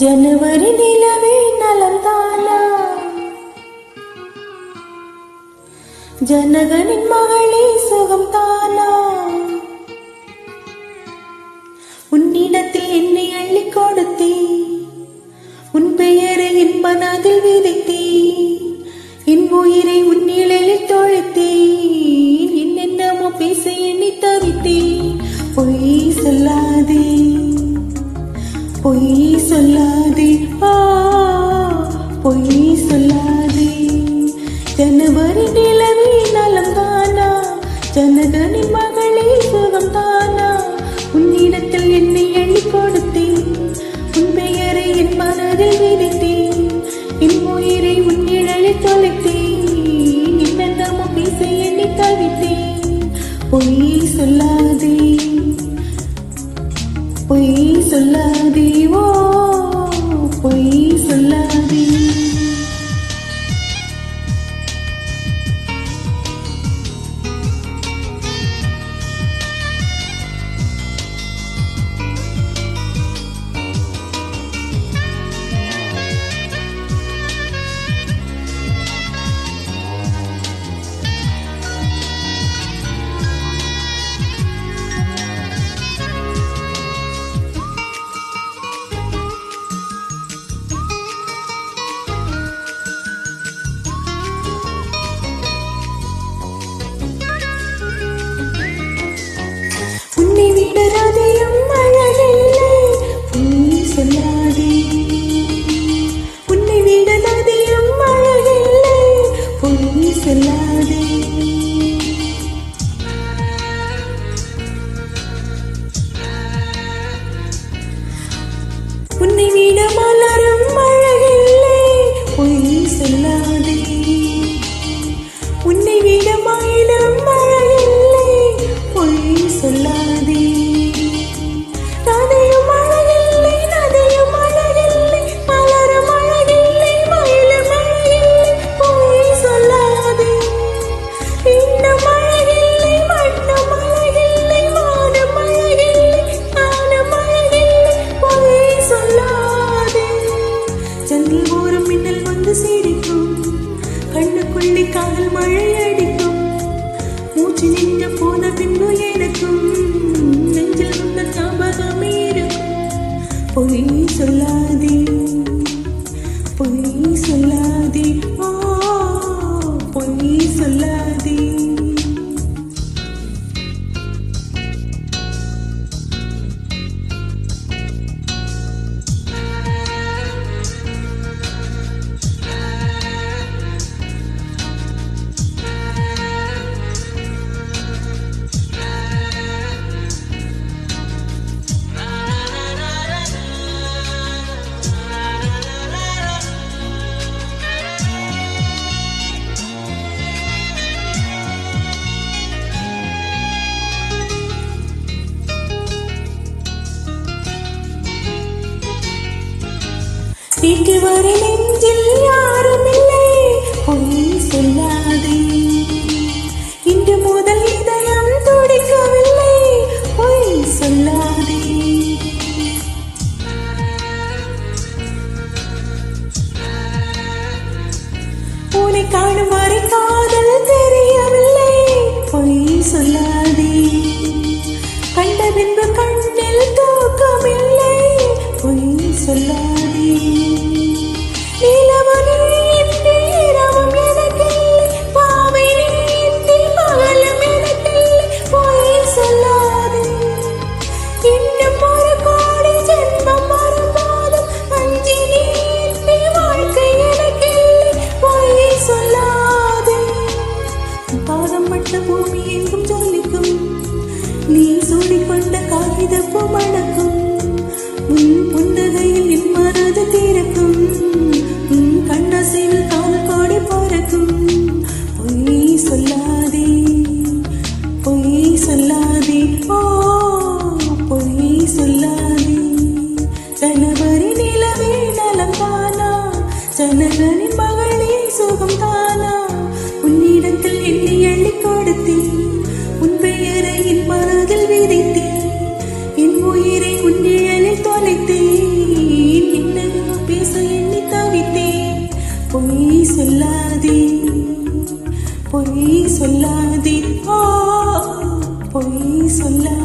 ஜனவரி நிலவே நலந்தானா, ஜனகனின் மகளே சுகம் தானா, உன்னிடத்தில் என்னை அள்ளி கொடுத்தே, உன் பெயரை என் மனதில் விதைத்தே, என் உயிரை உன் நிழலில் தொழுத்தேன், என்னென்னமோ பேச எண்ணி தவித்தேன். பொய் சொல்லாதே, பொய் சொல்லாதே, பொய் சொல்லாதே. ஜனவரி நிலவே நலந்தானா, ஜனகனின் மகளே சுகம் தானா, உன்னிடத்தில் என்னை எண்ணி கொடுத்தேன், உன் பெயரை என் மனதில் விதைத்தேன், என் உயிரை உன் நிழலில் தொலைத்தேன், என்னென்னமோ பேச எண்ணி தவித்தேன். பொய் சொல்லாதே, பொய் சொல்லாதே, பொய் சொல்லாதே. விடராதையும் அழகில்லை, பொய் சொல்லாதே, உன்னை விடராதையும் அழகில்லை, பொய் சொல்லாதே. உன்னை விட மலரும் அழகில்லை, பொய் சொல்லாதே, உன்னை விட மயிலும் அழகில்லை, பொய் சொல்லாதே. கண்ணுக்குள்ளே காதல் மழை அடிக்கும், மூச்சு நின்ற போன பின்பு எனக்கும் நெஞ்சில் உள்ள ஞாபகமே இருக்கும். பொய் சொல்லாதே, பொய் சொல்லாதே, பொய் சொல்லாதே. வீட்டு வரை நெஞ்சில் யாரும் இல்லை, பொய் சொல்லாதே, இன்று முதல் இதயம் துடிக்கவில்லை, பொய் சொல்லாதே. உன்னை காணும் வரை காதல் தெரியவில்லை, பொய் சொல்லாதே, கண்ட பின்பு கண்ணில் தூக்கமில்லை, பொய் சொல்லாதே. பூமி எங்கும் ஜொலிக்கும், நீ சூடிக்கொண்ட காகிதப்பு மணக்கும், உன் புன்னகையில் என் மனது தீரக்கும், உன் கண்ணசைவில் கால் கோடி பறக்கும். பொய் சொல்லாதே, பொய் சொல்லாதே, பொய் சொல்லாதே. ஜனவரி நிலவே நலந்தானா, ஜனகனின் மகளே சுகம் தானா, உன்னிடத்தில் என்னை அள்ளி கொடுத்தேன், உன் பெயரை என் மனதில் விதைத்தேன், என் உயிரை சொல்லாதே பொய் சொல்லாதே